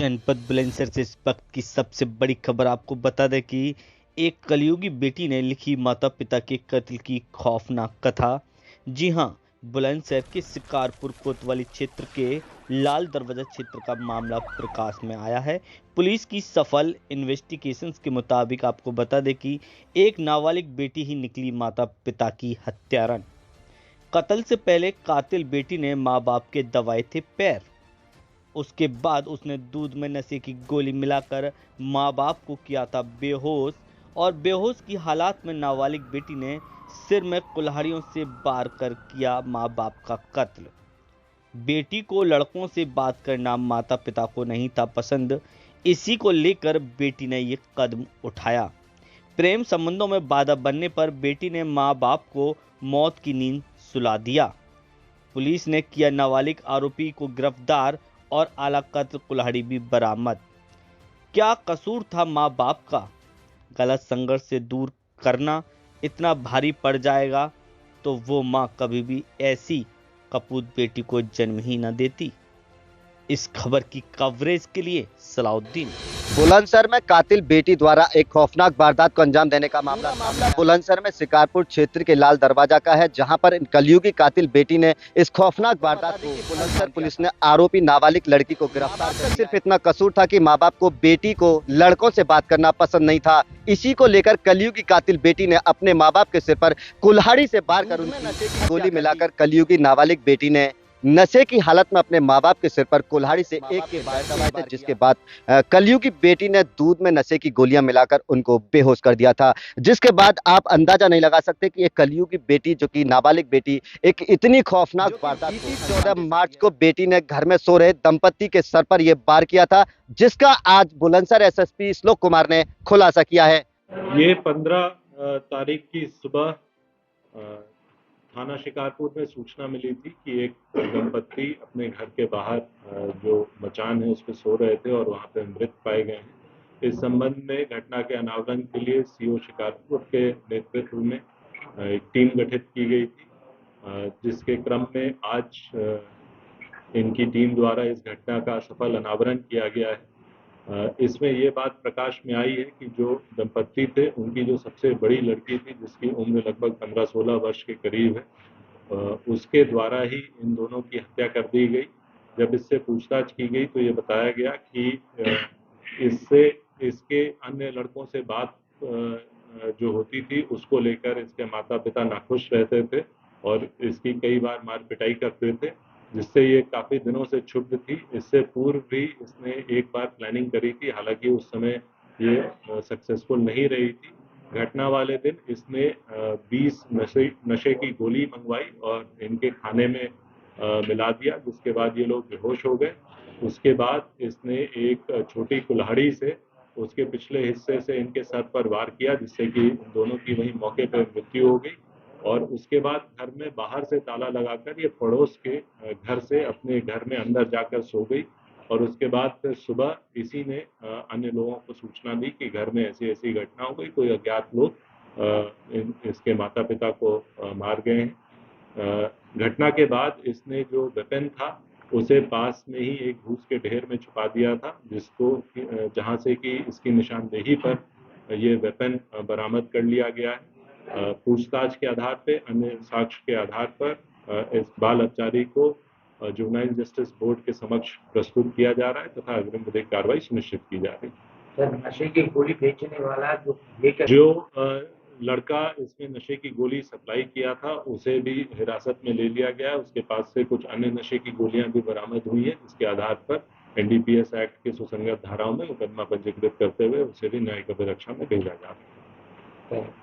जनपद बुलंदशहर से इस वक्त की सबसे बड़ी खबर आपको बता दें कि एक कलयुगी बेटी ने लिखी माता पिता के कत्ल की खौफनाक कथा। जी हां, बुलंदशहर के शिकारपुर कोतवाली क्षेत्र के लाल दरवाजा क्षेत्र का मामला प्रकाश में आया है। पुलिस की सफल इन्वेस्टिगेशंस के मुताबिक आपको बता दें कि एक नाबालिग बेटी ही निकली माता पिता की हत्यारन। कत्ल से पहले कातिल बेटी ने माँ बाप के दबाए थे पैर। उसके बाद उसने दूध में नशे की गोली मिलाकर माँ बाप को किया था बेहोश और बेहोश की हालात में नाबालिग बेटी ने सिर में कुल्हाड़ियों से वार कर किया माँ बाप का कत्ल। बेटी को लड़कों से बात करना माता पिता को नहीं था पसंद, इसी को लेकर बेटी ने ये कदम उठाया। प्रेम संबंधों में बाधा बनने पर बेटी ने माँ बाप को मौत की नींद सुला दिया। पुलिस ने किया नाबालिग आरोपी को गिरफ्तार और आला कत्ल कुल्हाड़ी भी बरामद। क्या कसूर था माँ बाप का? गलत संघर्ष से दूर करना इतना भारी पड़ जाएगा तो वो माँ कभी भी ऐसी कपूत बेटी को जन्म ही न देती। इस खबर की कवरेज के लिए सलाउद्दीन। बुलंदशहर में कातिल बेटी द्वारा एक खौफनाक वारदात को अंजाम देने का मामला बुलंदशहर में शिकारपुर क्षेत्र के लाल दरवाजा का है, जहां पर कलयुगी कातिल बेटी ने इस खौफनाक वारदात को बुलंदशहर पुलिस ने आरोपी नाबालिग लड़की को गिरफ्तार कर। सिर्फ इतना कसूर था कि माँ बाप को बेटी को लड़कों से बात करना पसंद नहीं था। इसी को लेकर कलयुगी कातिल बेटी ने अपने माँ बाप के सिर पर कुल्हाड़ी से वार कर उनकी गोली मिलाकर कलयुगी नाबालिग बेटी ने नशे की हालत में अपने माँ बाप के सिर पर कुल्हाड़ी से एक के बाद दबाए थे, जिसके बाद कलयुगी बेटी ने दूध में नशे की गोलियां मिलाकर उनको बेहोश कर दिया था। जिसके बाद आप अंदाजा नहीं लगा सकते कि एक कलयुगी बेटी, जो कि नाबालिग बेटी, एक इतनी खौफनाक वारदात 14 मार्च को बेटी ने घर में सो रहे दंपति के सर पर यह वार किया था, जिसका आज बुलंदशहर एसएसपी श्लोक कुमार ने खुलासा किया है। ये 15 तारीख की सुबह थाना शिकारपुर में सूचना मिली थी कि एक दंपत्ति अपने घर के बाहर जो मचान है उस पर सो रहे थे और वहां पे मृत पाए गए हैं। इस संबंध में घटना के अनावरण के लिए सीओ शिकारपुर के नेतृत्व में एक टीम गठित की गई थी, जिसके क्रम में आज इनकी टीम द्वारा इस घटना का सफल अनावरण किया गया है। इसमें ये बात प्रकाश में आई है कि जो दंपत्ति थे उनकी जो सबसे बड़ी लड़की थी, जिसकी उम्र लगभग 15-16 वर्ष के करीब है, उसके द्वारा ही इन दोनों की हत्या कर दी गई। जब इससे पूछताछ की गई तो ये बताया गया कि इससे इसके अन्य लड़कों से बात जो होती थी उसको लेकर इसके माता पिता नाखुश रहते थे और इसकी कई बार मार पिटाई करते थे, जिससे ये काफी दिनों से क्षुब्ध थी। इससे पूर्व भी इसने एक बार प्लानिंग करी थी, हालांकि उस समय ये सक्सेसफुल नहीं रही थी। घटना वाले दिन इसने 20 नशे की गोली मंगवाई और इनके खाने में मिला दिया, जिसके बाद ये लोग बेहोश हो गए। उसके बाद इसने एक छोटी कुल्हाड़ी से उसके पिछले हिस्से से इनके सर पर वार किया, जिससे कि इन दोनों की वहीं मौके पर मृत्यु हो गई। और उसके बाद घर में बाहर से ताला लगाकर ये पड़ोस के घर से अपने घर में अंदर जाकर सो गई। और उसके बाद फिर सुबह इसी ने अन्य लोगों को सूचना दी कि घर में ऐसी ऐसी घटना हो गई, कोई अज्ञात लोग इसके माता पिता को मार गए हैं। घटना के बाद इसने जो वेपन था उसे पास में ही एक घूस के ढेर में छुपा दिया था, जिसको जहां से कि इसकी निशानदेही पर ये वेपन बरामद कर लिया गया है। पूछताछ के आधार पे, अन्य साक्ष्य के आधार पर इस बाल अपचारी को जुवेनाइल जस्टिस बोर्ड के समक्ष प्रस्तुत किया जा रहा है तथा अग्रिम विधिक कार्रवाई सुनिश्चित की जा रही है। सर, नशे की गोली बेचने वाला जो लड़का इसमें नशे की गोली सप्लाई किया था उसे भी हिरासत में ले लिया गया है। उसके पास से कुछ अन्य नशे की गोलियां भी बरामद हुई है, जिसके आधार पर एनडीपीएस एक्ट के सुसंगत धाराओं में मुकदमा पंजीकृत करते हुए उसे भी न्यायिक अभिरक्षा में भेजा जा रहा है।